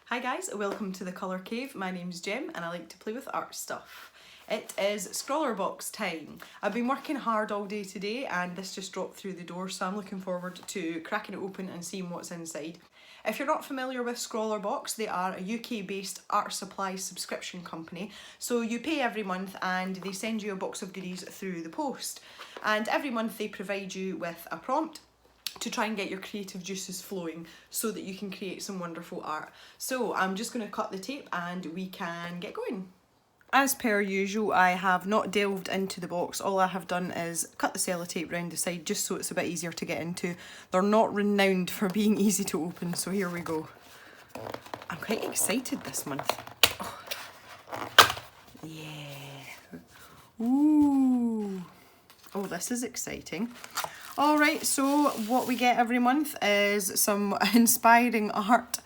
Hi guys, welcome to the Colour Cave. My name's Jem and I like to play with art stuff. It is Scrawlrbox time. I've been working hard all day today and this just dropped through the door, so I'm looking forward to cracking it open and seeing what's inside. If you're not familiar with Scrawlrbox, they are a UK based art supply subscription company. So you pay every month and they send you a box of goodies through the post. And every month they provide you with a prompt to try and get your creative juices flowing so that you can create some wonderful art. So I'm just going to cut the tape and we can get going. As per usual, I have not delved into the box. All I have done is cut the sellotape round the side just so it's a bit easier to get into. They're not renowned for being easy to open, so here we go. I'm quite excited this month. Oh. Yeah. Ooh. Oh, this is exciting. Alright, so what we get every month is some inspiring art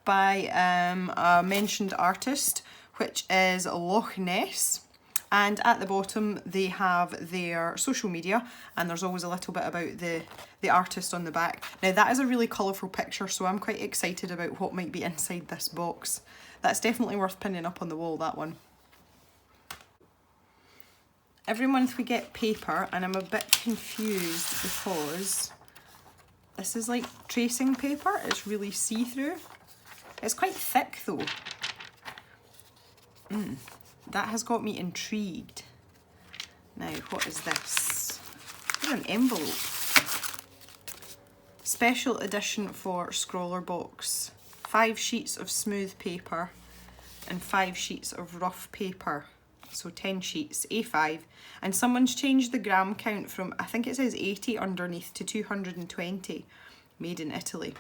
by a mentioned artist, which is Loch Ness. And at the bottom they have their social media, and there's always a little bit about the artist on the back. Now that is a really colourful picture, so I'm quite excited about what might be inside this box. That's definitely worth pinning up on the wall, that one. Every month we get paper and I'm a bit confused because this is like tracing paper. It's really see-through. It's quite thick though. That has got me intrigued. Now, what is this? What an envelope. Special edition for Scrawlrbox. 5 sheets of smooth paper and 5 sheets of rough paper. So 10 sheets, A5, and someone's changed the gram count from, I think it says 80 underneath, to 220, made in Italy.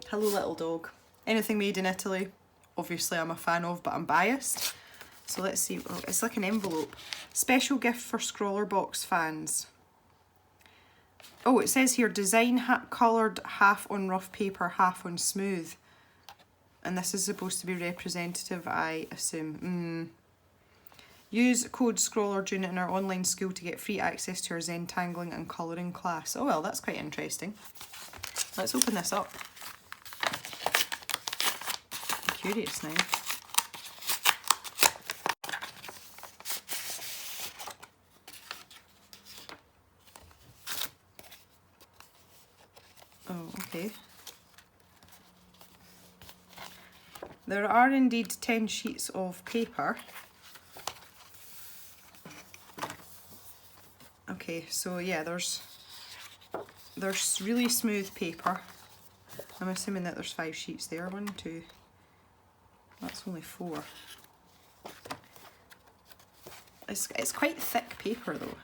Hello little dog. Anything made in Italy, obviously I'm a fan of, but I'm biased. So let's see, oh, it's like an envelope. Special gift for Scrawlrbox fans. Oh, it says here, design coloured half on rough paper, half on smooth. And this is supposed to be representative, I assume. Use code ScrawlrJune in our online school to get free access to our Zentangling and colouring class. Oh well, that's quite interesting. Let's open this up. I'm curious now. Oh, okay. There are indeed 10 sheets of paper. Okay, so yeah, there's really smooth paper. I'm assuming that there's 5 sheets there. 1, 2, that's only 4. It's quite thick paper though.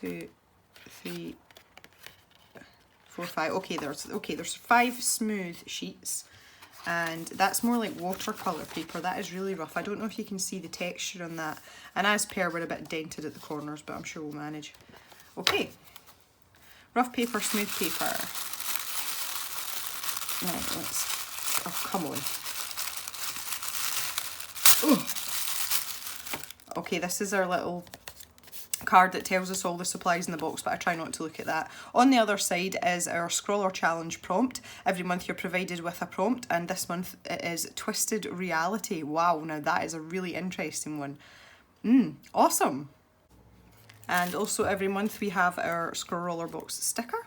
2, 3, 4, 5. Okay, there's 5 smooth sheets. And that's more like watercolour paper. That is really rough. I don't know if you can see the texture on that. And as per, we're a bit dented at the corners, but I'm sure we'll manage. Okay. Rough paper, smooth paper. Right, let's... Oh, come on. Ooh. Okay, this is our little card that tells us all the supplies in the box, but I try not to look at that. On the other side is our Scrawler Challenge prompt. Every month you're provided with a prompt, and this month it is Twisted Reality. Wow, now that is a really interesting one. Awesome. And also every month we have our Scrawlrbox sticker.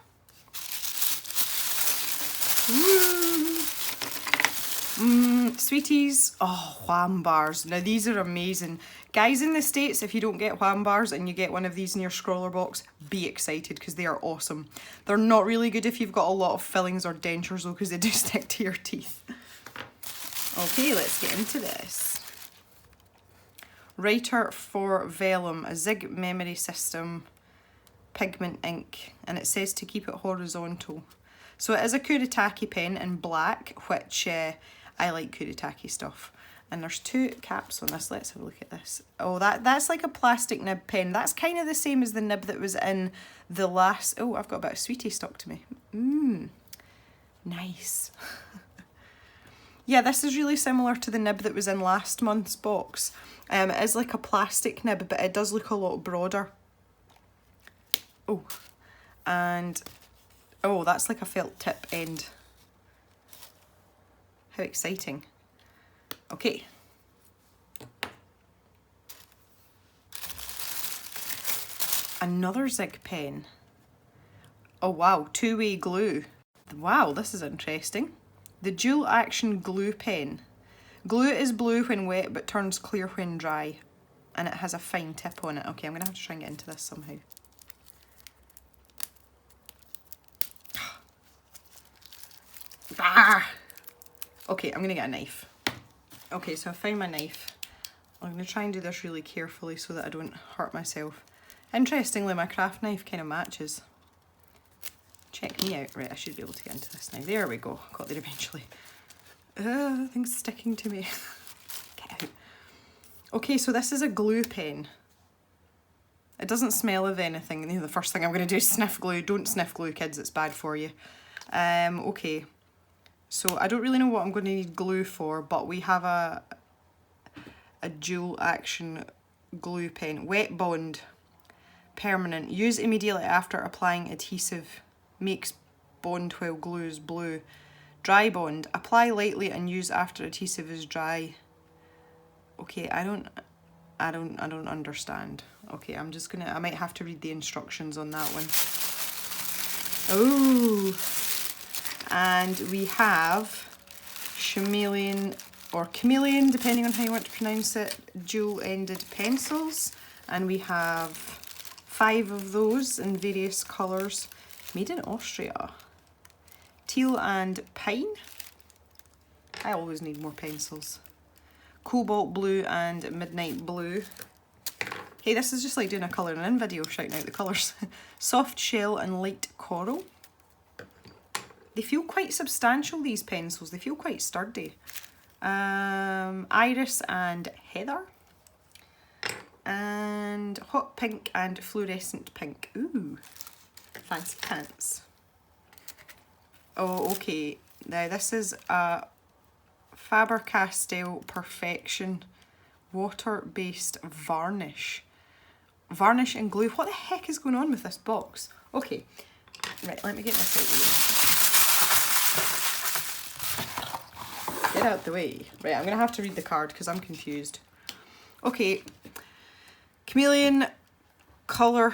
Sweeties. Oh, wham bars. Now these are amazing. Guys in the States, if you don't get wham bars and you get one of these in your Scrawlrbox, be excited because they are awesome. They're not really good if you've got a lot of fillings or dentures though, because they do stick to your teeth. Okay, let's get into this. Writer for Vellum, a Zig memory system, pigment ink, and it says to keep it horizontal. So it is a Kuretake pen in black, which I like Kuretake stuff. And there's 2 caps on this. Let's have a look at this. Oh, that's like a plastic nib pen. That's kind of the same as the nib that was in the last... Oh, I've got a bit of sweetie stuck to me. Nice. Yeah, this is really similar to the nib that was in last month's box. It is like a plastic nib, but it does look a lot broader. Oh, and... Oh, that's like a felt tip end. How exciting. Okay. Another Zig pen. Oh wow, two-way glue. Wow, this is interesting. The dual action glue pen. Glue is blue when wet but turns clear when dry. And it has a fine tip on it. Okay, I'm gonna have to try and get into this somehow. Ah! Okay, I'm gonna get a knife. Okay, so I found my knife. I'm gonna try and do this really carefully so that I don't hurt myself. Interestingly, my craft knife kind of matches. Check me out. Right, I should be able to get into this now. There we go. Got there eventually. Things sticking to me. Get out. Okay, so this is a glue pen. It doesn't smell of anything. You know, the first thing I'm going to do is sniff glue. Don't sniff glue, kids. It's bad for you. Okay. So I don't really know what I'm going to need glue for, but we have a dual action glue pen. Wet bond. Permanent. Use immediately after applying adhesive. Makes bond while glue is blue. Dry bond. Apply lightly and use after adhesive is dry. Okay, I don't understand. Okay, I might have to read the instructions on that one. Oh, and we have chameleon or chameleon, depending on how you want to pronounce it, dual-ended pencils, and we have 5 of those in various colours, made in Austria. Teal and pine. I always need more pencils. Cobalt blue and midnight blue. Hey, this is just like doing a colouring in video, shouting out the colours. Soft shell and light coral. They feel quite substantial, these pencils. They feel quite sturdy. Iris and heather. And hot pink and fluorescent pink. Ooh, fancy pants. Oh, okay. Now this is a Faber Castell Perfection water-based varnish. Varnish and glue. What the heck is going on with this box? Okay, right, let me get this out of the way. Get out the way. Right, I'm going to have to read the card because I'm confused. Okay, chameleon colour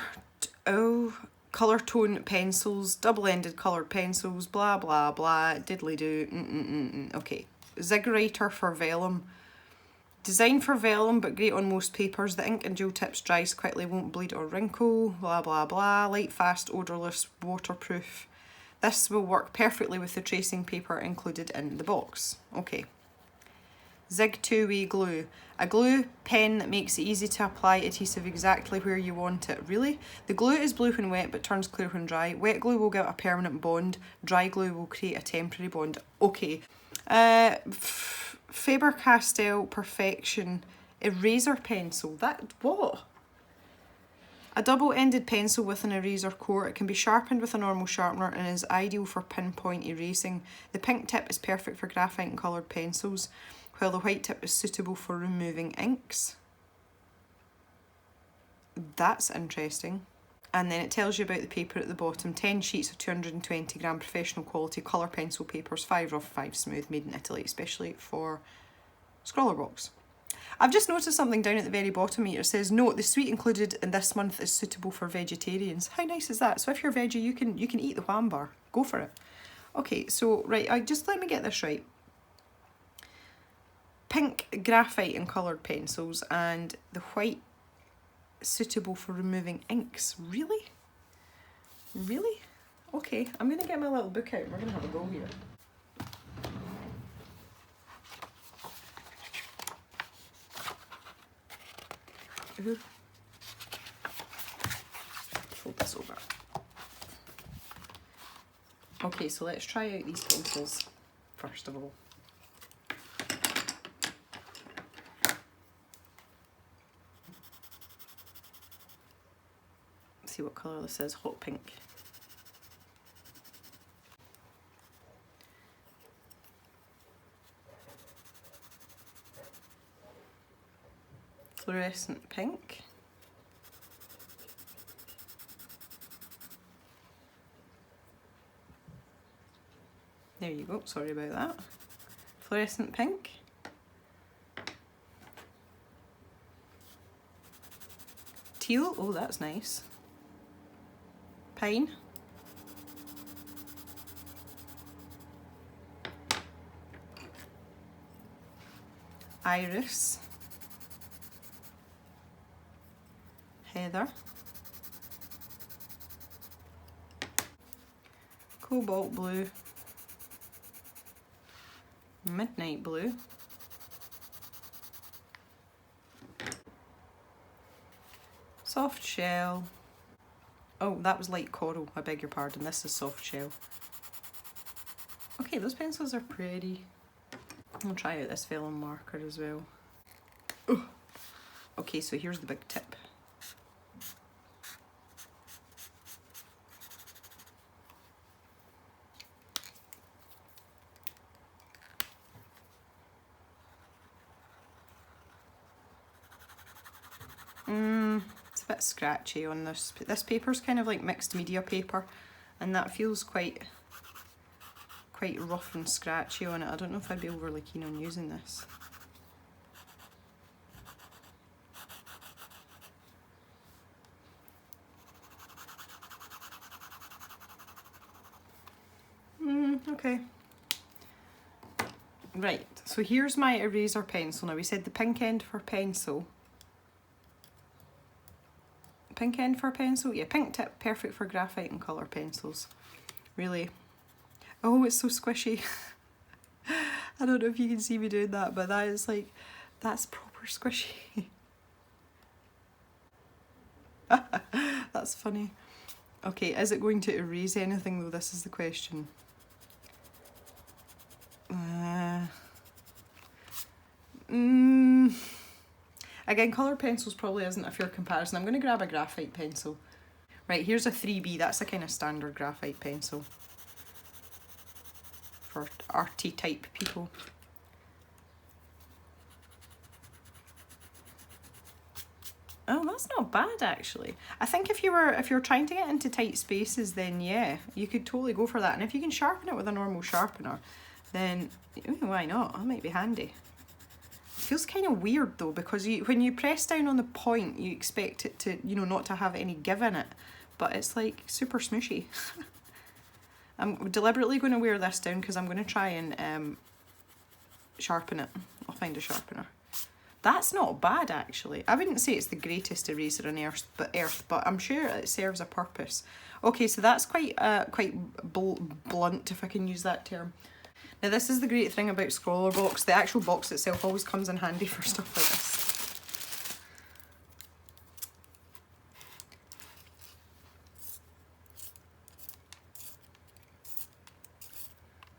tone pencils, double-ended coloured pencils, blah, blah, blah, diddly-do, Okay, Zig writer for vellum. Designed for vellum, but great on most papers. The ink and jewel tips dries quickly, won't bleed or wrinkle, blah, blah, blah. Light, fast, odourless, waterproof. This will work perfectly with the tracing paper included in the box. Okay. Zig two-way glue. A glue pen that makes it easy to apply adhesive exactly where you want it. Really? The glue is blue when wet, but turns clear when dry. Wet glue will give a permanent bond. Dry glue will create a temporary bond. Okay. Faber Castell Perfection eraser pencil. That, what? A double-ended pencil with an eraser core. It can be sharpened with a normal sharpener and is ideal for pinpoint erasing. The pink tip is perfect for graphite and coloured pencils, while the white tip is suitable for removing inks. That's interesting. And then it tells you about the paper at the bottom. 10 sheets of 220 gram professional quality colour pencil papers, 5 rough, 5 smooth, made in Italy, especially for Scrawlrbox. I've just noticed something down at the very bottom here. It says, note, the sweet included in this month is suitable for vegetarians. How nice is that? So if you're veggie, you can eat the wham bar. Go for it. Okay, so, right, just let me get this right. Pink graphite and coloured pencils and the white suitable for removing inks. Really? Really? Okay, I'm going to get my little book out and we're going to have a go here. Ooh. Fold this over. Okay, so let's try out these pencils first of all. See what colour this is. Hot pink. Fluorescent pink. There you go, sorry about that. Fluorescent pink. Teal, oh that's nice. Pine. Iris. Heather. Cobalt blue. Midnight blue. Soft shell. Oh, that was light coral, I beg your pardon, this is soft shell. Okay, those pencils are pretty. I'll try out this vellum marker as well. Ugh. Okay, so here's the big tip. It's a bit scratchy on this. This paper's kind of like mixed media paper, and that feels quite rough and scratchy on it. I don't know if I'd be overly keen on using this. Okay. Right, so here's my eraser pencil. Now we said the pink end for pencil. Pink end for pencil? Yeah, pink tip, perfect for graphite and colour pencils. Really. Oh, it's so squishy. I don't know if you can see me doing that, but that is like, that's proper squishy. That's funny. Okay, is it going to erase anything though? This is the question. Again, colour pencils probably isn't a fair comparison. I'm going to grab a graphite pencil. Right, here's a 3B. That's a kind of standard graphite pencil for arty type people. Oh, that's not bad actually. I think if you're trying to get into tight spaces, then yeah, you could totally go for that. And if you can sharpen it with a normal sharpener, then why not? That might be handy. Feels kind of weird though, because when you press down on the point, you expect it to, you know, not to have any give in it, but it's like super smooshy. I'm deliberately going to wear this down because I'm going to try and sharpen it. I'll find a sharpener. That's not bad actually. I wouldn't say it's the greatest eraser on earth, but I'm sure it serves a purpose. Okay, so that's quite blunt, if I can use that term. Now this is the great thing about Scrawlrbox. The actual box itself always comes in handy for stuff like this.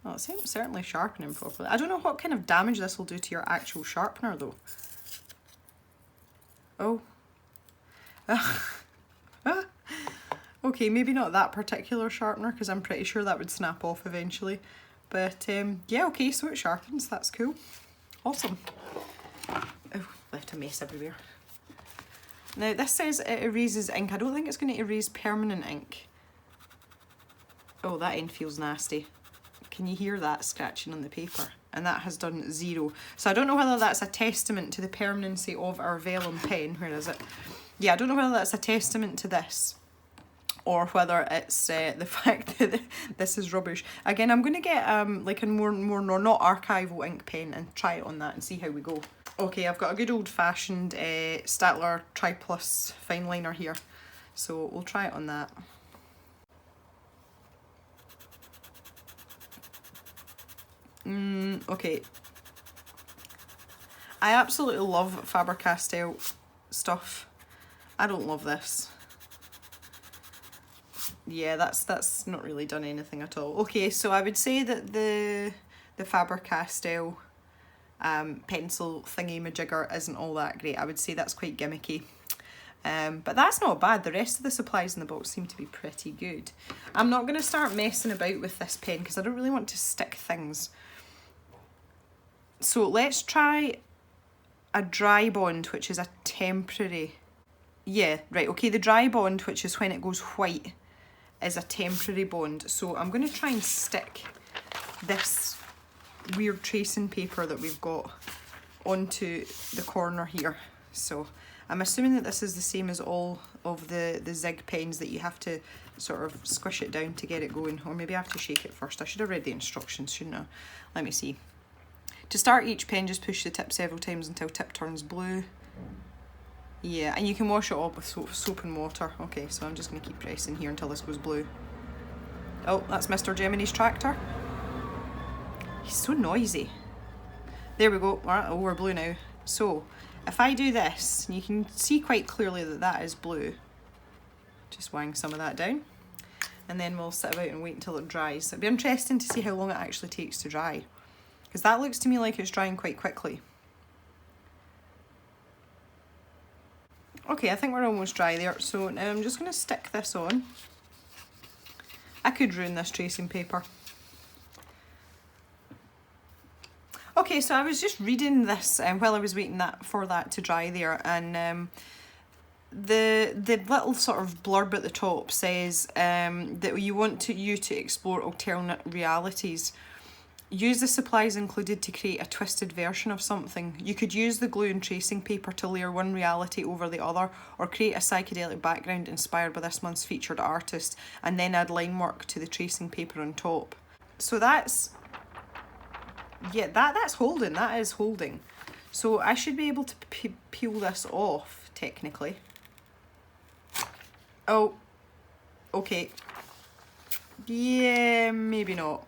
Oh, it's certainly sharpening properly. I don't know what kind of damage this will do to your actual sharpener though. Oh. Okay, maybe not that particular sharpener because I'm pretty sure that would snap off eventually. But yeah, okay, so it sharpens, that's cool. Awesome. Oh, left a mess everywhere. Now this says it erases ink. I don't think it's going to erase permanent ink. Oh, that end feels nasty. Can you hear that scratching on the paper? And that has done 0. So I don't know whether that's a testament to the permanency of our vellum pen. Where is it? Yeah, I don't know whether that's a testament to this, or whether it's the fact that this is rubbish. Again, I'm going to get like a more not archival ink pen and try it on that and see how we go. Okay, I've got a good old-fashioned Staedtler Tri-Plus fine liner here, so we'll try it on that. Okay. I absolutely love Faber Castell stuff. I don't love this. Yeah, that's not really done anything at all. Okay, so I would say that the Faber Castell pencil thingy-majigger isn't all that great. I would say that's quite gimmicky. But that's not bad. The rest of the supplies in the box seem to be pretty good. I'm not going to start messing about with this pen because I don't really want to stick things. So let's try a dry bond, which is a temporary. Yeah, right, okay, the dry bond, which is when it goes white, is a temporary bond. So I'm going to try and stick this weird tracing paper that we've got onto the corner here. So I'm assuming that this is the same as all of the zig pens, that you have to sort of squish it down to get it going, or maybe I have to shake it first. I should have read the instructions, shouldn't I? Let me see. To start each pen, just push the tip several times until tip turns blue. Yeah, and you can wash it off with soap and water. Okay, so I'm just going to keep pressing here until this goes blue. Oh, that's Mr. Gemini's tractor. He's so noisy. There we go. Oh, we're blue now. So if I do this, you can see quite clearly that that is blue. Just wang some of that down. And then we'll sit about and wait until it dries. It'll be interesting to see how long it actually takes to dry, because that looks to me like it's drying quite quickly. Okay, I think we're almost dry there. So now I'm just going to stick this on. I could ruin this tracing paper. Okay, so I was just reading this while I was waiting for that to dry there, and the little sort of blurb at the top says that you want you to explore alternate realities. Use the supplies included to create a twisted version of something. You could use the glue and tracing paper to layer one reality over the other, or create a psychedelic background inspired by this month's featured artist, and then add line work to the tracing paper on top. So that's, yeah, that's holding, that is holding. So I should be able to peel this off, technically. Oh, okay. Yeah, maybe not.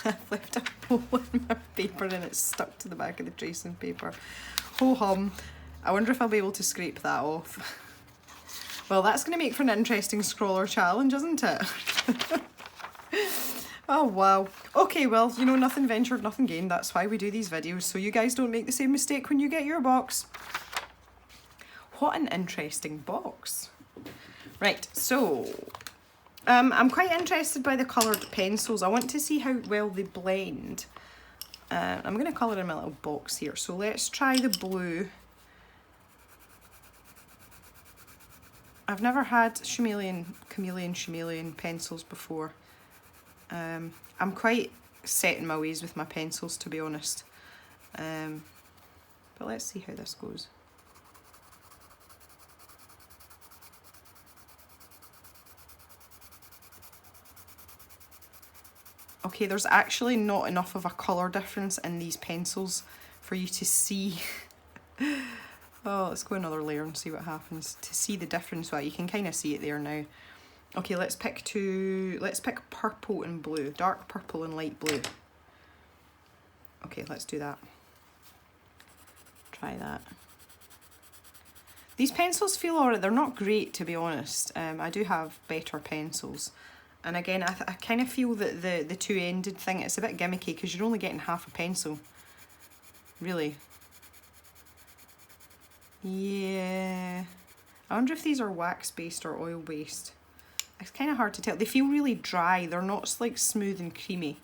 I've left a hole in my paper and it's stuck to the back of the tracing paper. Ho hum. I wonder if I'll be able to scrape that off. Well, that's going to make for an interesting scrawler challenge, isn't it? Oh wow. Okay, well, you know, nothing ventured, nothing gained. That's why we do these videos, so you guys don't make the same mistake when you get your box. What an interesting box. Right, so I'm quite interested by the coloured pencils. I want to see how well they blend. I'm going to colour in my little box here. So let's try the blue. I've never had chameleon pencils before. I'm quite set in my ways with my pencils, to be honest. But let's see how this goes. Okay, there's actually not enough of a colour difference in these pencils for you to see. Oh, let's go another layer and see what happens. To see the difference, well, you can kind of see it there now. Okay, let's pick purple and blue, dark purple and light blue. Okay, let's do that. Try that. These pencils feel alright. They're not great, to be honest. I do have better pencils. And again, I kind of feel that the two-ended thing, it's a bit gimmicky because you're only getting half a pencil. Really. Yeah. I wonder if these are wax-based or oil-based. It's kind of hard to tell. They feel really dry. They're not like smooth and creamy.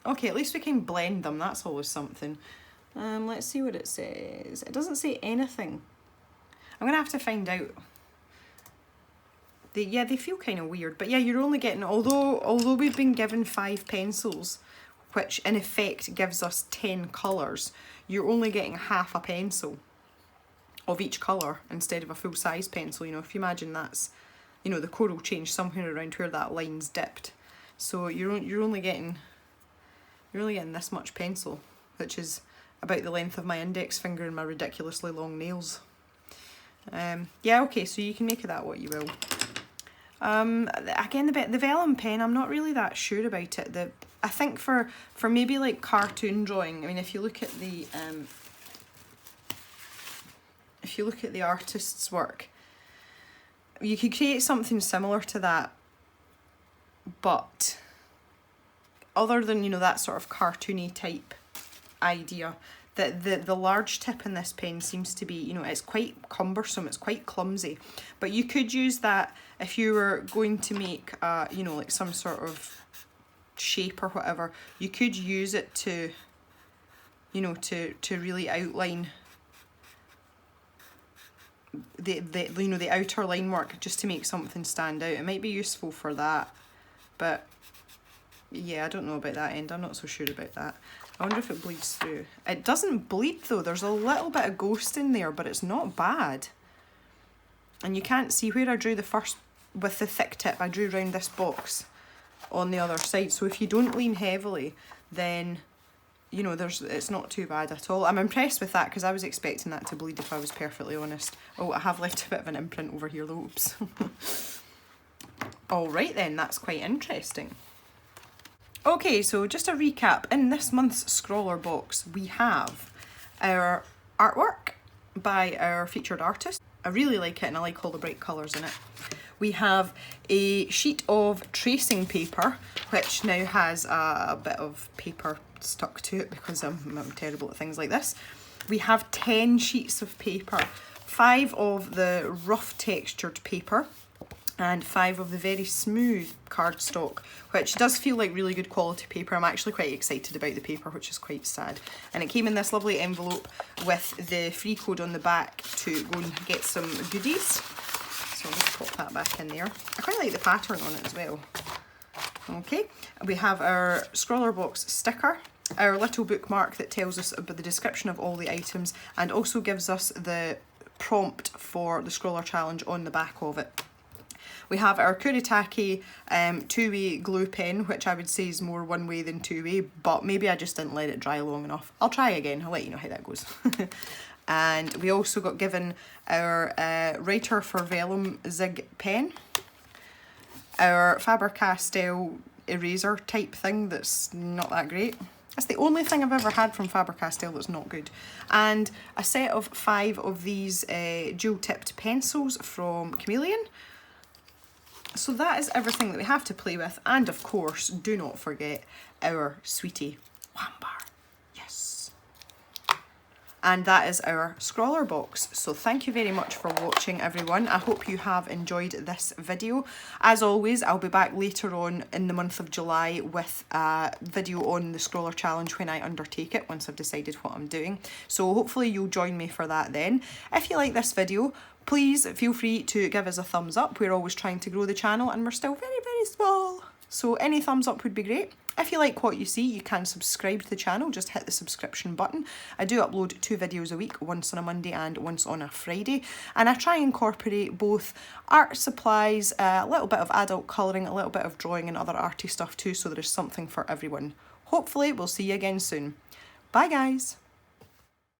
Okay, at least we can blend them. That's always something. Let's see what it says. It doesn't say anything. I'm going to have to find out. Yeah, they feel kind of weird, but yeah, you're only getting, although we've been given 5 pencils, which in effect gives us 10 colours, you're only getting half a pencil of each colour instead of a full-size pencil. You know, if you imagine that's, you know, the code will change somewhere around where that line's dipped. So you're only getting this much pencil, which is about the length of my index finger and my ridiculously long nails. Yeah, okay, so you can make of that what you will. Again, the vellum pen, I'm not really that sure about it. I think for maybe like cartoon drawing, I mean, if you look at the artist's work, you could create something similar to that, but other than, you know, that sort of cartoony type idea, the large tip in this pen seems to be, you know, it's quite cumbersome, it's quite clumsy, but you could use that if you were going to make, you know, like some sort of shape or whatever. You could use it to, you know, to really outline the outer line work, just to make something stand out. It might be useful for that, but Yeah, I don't know about that end. I'm not so sure about that. I wonder if it bleeds through. It doesn't bleed though. There's a little bit of ghost in there, but it's not bad. And you can't see where I drew the first, with the thick tip, I drew around this box on the other side. So if you don't lean heavily, then, you know, it's not too bad at all. I'm impressed with that because I was expecting that to bleed, if I was perfectly honest. Oh, I have left a bit of an imprint over here though. Oops. Alright then, that's quite interesting. Okay, so just a recap. In this month's Scrawlrbox, we have our artwork by our featured artist. I really like it and I like all the bright colours in it. We have a sheet of tracing paper, which now has a bit of paper stuck to it because I'm terrible at things like this. We have 10 sheets of paper, 5 of the rough textured paper, and 5 of the very smooth cardstock, which does feel like really good quality paper. I'm actually quite excited about the paper, which is quite sad. And it came in this lovely envelope with the free code on the back to go and get some goodies. So I'll just pop that back in there. I quite like the pattern on it as well. Okay, we have our Scrawlrbox sticker, our little bookmark that tells us about the description of all the items and also gives us the prompt for the Scrawler Challenge on the back of it. We have our Kuretake two-way glue pen, which I would say is more one-way than two-way, but maybe I just didn't let it dry long enough. I'll try again, I'll let you know how that goes. And we also got given our Writer for Vellum Zig pen, our Faber Castell eraser type thing that's not that great. That's the only thing I've ever had from Faber Castell that's not good. And a set of 5 of these dual-tipped pencils from Chameleon. So that is everything that we have to play with, and of course, do not forget our sweetie Wambar. Yes. And that is our Scrawlrbox. So thank you very much for watching, everyone. I hope you have enjoyed this video. As always, I'll be back later on in the month of July with a video on the Scrawler Challenge when I undertake it, once I've decided what I'm doing. So hopefully you'll join me for that then. If you like this video, please feel free to give us a thumbs up. We're always trying to grow the channel and we're still very, very small. So any thumbs up would be great. If you like what you see, you can subscribe to the channel. Just hit the subscription button. I do upload 2 videos a week, once on a Monday and once on a Friday. And I try and incorporate both art supplies, a little bit of adult colouring, a little bit of drawing and other arty stuff too, so there's something for everyone. Hopefully we'll see you again soon. Bye guys.